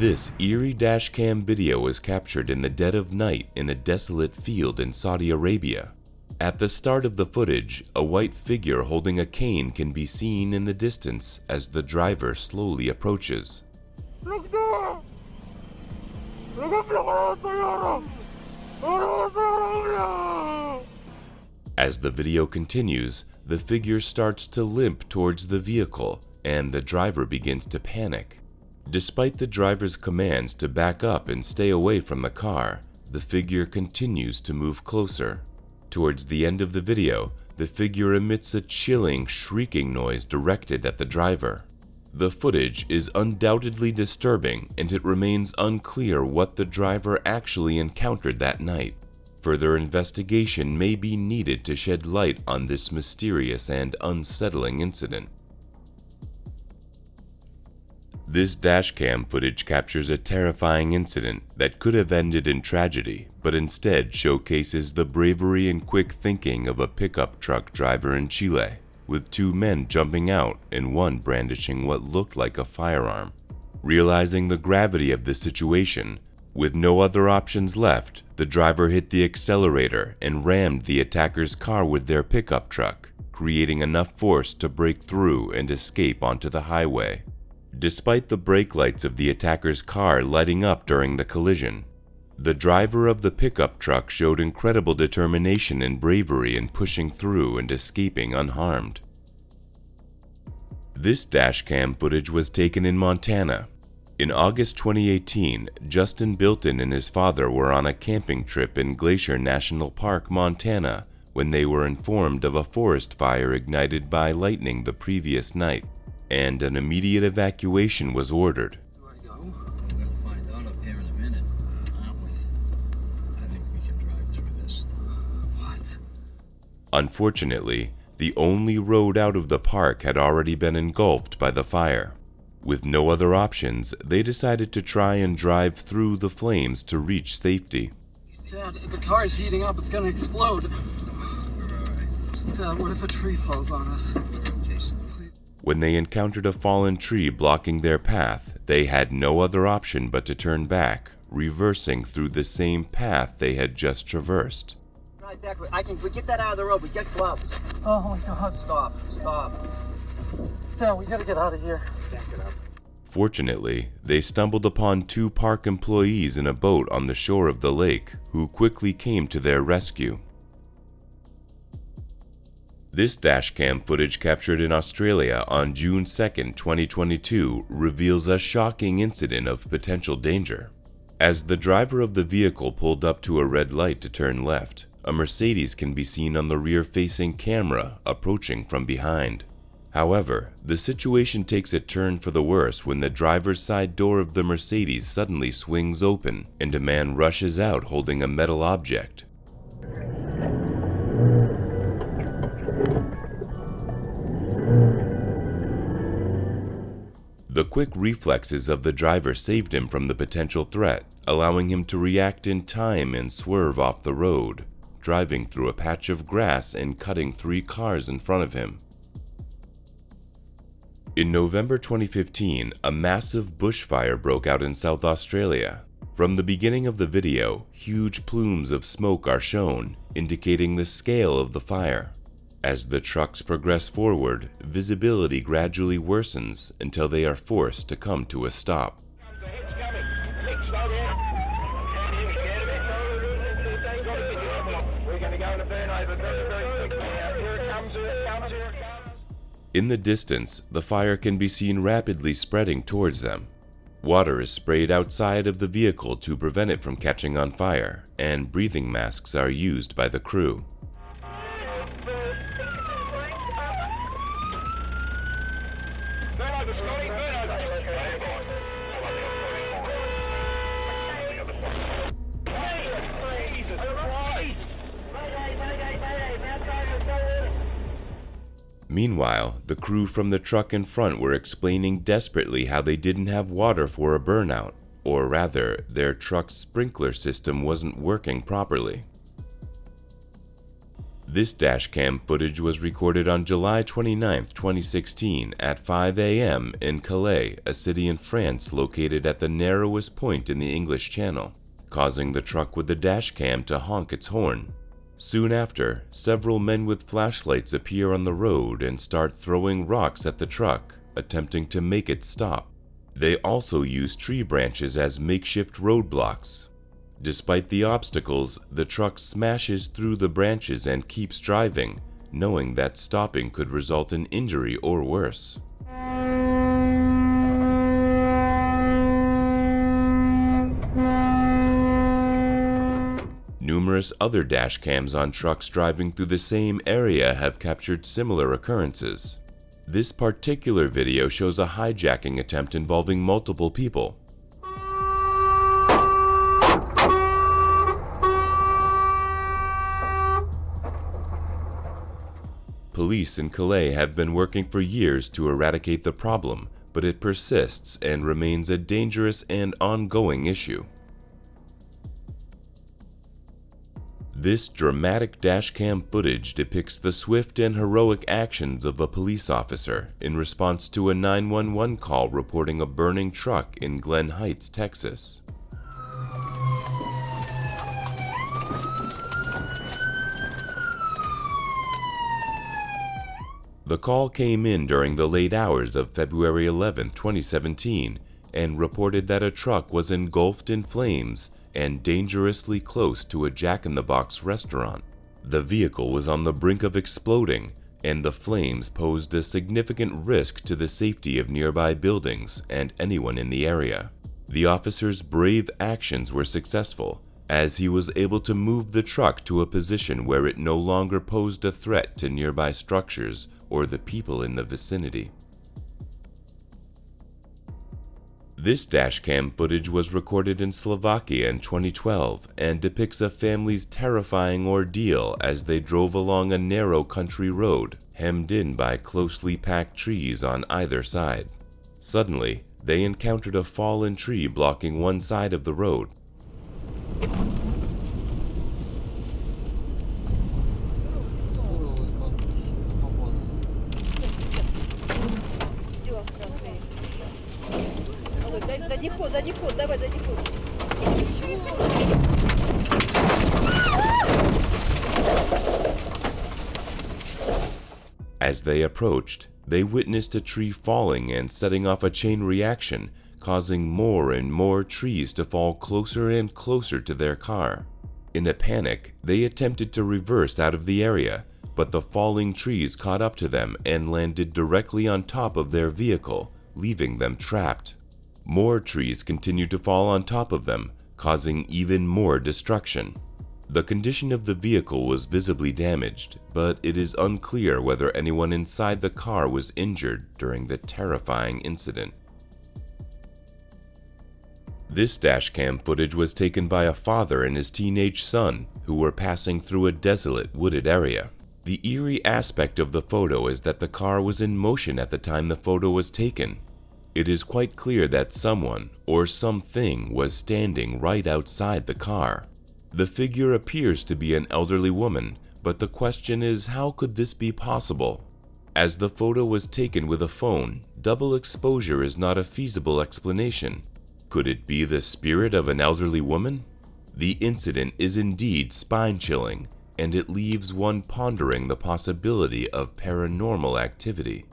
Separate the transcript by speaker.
Speaker 1: This eerie dashcam video was captured in the dead of night in a desolate field in Saudi Arabia. At the start of the footage, a white figure holding a cane can be seen in the distance as the driver slowly approaches. As the video continues, the figure starts to limp towards the vehicle and the driver begins to panic. Despite the driver's commands to back up and stay away from the car, the figure continues to move closer. Towards the end of the video, the figure emits a chilling, shrieking noise directed at the driver. The footage is undoubtedly disturbing, and it remains unclear what the driver actually encountered that night. Further investigation may be needed to shed light on this mysterious and unsettling incident. This dashcam footage captures a terrifying incident that could have ended in tragedy, but instead showcases the bravery and quick thinking of a pickup truck driver in Chile, with two men jumping out and one brandishing what looked like a firearm. Realizing the gravity of the situation, with no other options left, the driver hit the accelerator and rammed the attacker's car with their pickup truck, creating enough force to break through and escape onto the highway. Despite the brake lights of the attacker's car lighting up during the collision, the driver of the pickup truck showed incredible determination and bravery in pushing through and escaping unharmed. This dashcam footage was taken in Montana. In August 2018, Justin Bilton and his father were on a camping trip in Glacier National Park, Montana, when they were informed of a forest fire ignited by lightning the previous night, and an immediate evacuation was ordered.
Speaker 2: Where do I go? We're gonna find out up here in a minute, aren't we? I think we can drive through this. What?
Speaker 1: Unfortunately, the only road out of the park had already been engulfed by the fire. With no other options, they decided to try and drive through the flames to reach safety.
Speaker 2: Dad, the car is heating up. It's gonna explode. Dad, what if a tree falls on us?
Speaker 1: When they encountered a fallen tree blocking their path, they had no other option but to turn back, reversing through the same path they had just traversed.
Speaker 3: Right back. We get that out of the road. We get gloves.
Speaker 2: Oh my God!
Speaker 3: Stop.
Speaker 2: Dad, we gotta get out of here.
Speaker 3: Back it up.
Speaker 1: Fortunately, they stumbled upon two park employees in a boat on the shore of the lake, who quickly came to their rescue. This dashcam footage captured in Australia on June 2, 2022 reveals a shocking incident of potential danger. As the driver of the vehicle pulled up to a red light to turn left, a Mercedes can be seen on the rear-facing camera approaching from behind. However, the situation takes a turn for the worse when the driver's side door of the Mercedes suddenly swings open and a man rushes out holding a metal object. The quick reflexes of the driver saved him from the potential threat, allowing him to react in time and swerve off the road, driving through a patch of grass and cutting 3 cars in front of him. In November 2015, a massive bushfire broke out in South Australia. From the beginning of the video, huge plumes of smoke are shown, indicating the scale of the fire. As the trucks progress forward, visibility gradually worsens until they are forced to come to a stop. In the distance, the fire can be seen rapidly spreading towards them. Water is sprayed outside of the vehicle to prevent it from catching on fire, and breathing masks are used by the crew. Meanwhile, the crew from the truck in front were explaining desperately how they didn't have water for a burnout, or rather, their truck's sprinkler system wasn't working properly. This dashcam footage was recorded on July 29, 2016 at 5 a.m. in Calais, a city in France located at the narrowest point in the English Channel, causing the truck with the dashcam to honk its horn. Soon after, several men with flashlights appear on the road and start throwing rocks at the truck, attempting to make it stop. They also use tree branches as makeshift roadblocks. Despite the obstacles, the truck smashes through the branches and keeps driving, knowing that stopping could result in injury or worse. Numerous other dashcams on trucks driving through the same area have captured similar occurrences. This particular video shows a hijacking attempt involving multiple people. Police in Calais have been working for years to eradicate the problem, but it persists and remains a dangerous and ongoing issue. This dramatic dashcam footage depicts the swift and heroic actions of a police officer in response to a 911 call reporting a burning truck in Glen Heights, Texas. The call came in during the late hours of February 11, 2017, and reported that a truck was engulfed in flames and dangerously close to a Jack-in-the-Box restaurant. The vehicle was on the brink of exploding, and the flames posed a significant risk to the safety of nearby buildings and anyone in the area. The officer's brave actions were successful, as he was able to move the truck to a position where it no longer posed a threat to nearby structures or the people in the vicinity. This dashcam footage was recorded in Slovakia in 2012 and depicts a family's terrifying ordeal as they drove along a narrow country road, hemmed in by closely packed trees on either side. Suddenly, they encountered a fallen tree blocking one side of the road.
Speaker 4: Задний ход, давай задний ход.
Speaker 1: As they approached, they witnessed a tree falling and setting off a chain reaction, causing more and more trees to fall closer and closer to their car. In a panic, they attempted to reverse out of the area, but the falling trees caught up to them and landed directly on top of their vehicle, leaving them trapped. More trees continued to fall on top of them, causing even more destruction. The condition of the vehicle was visibly damaged, but it is unclear whether anyone inside the car was injured during the terrifying incident. This dashcam footage was taken by a father and his teenage son who were passing through a desolate wooded area. The eerie aspect of the photo is that the car was in motion at the time the photo was taken. It is quite clear that someone or something was standing right outside the car. The figure appears to be an elderly woman, but the question is, how could this be possible? As the photo was taken with a phone, double exposure is not a feasible explanation. Could it be the spirit of an elderly woman? The incident is indeed spine-chilling, and it leaves one pondering the possibility of paranormal activity.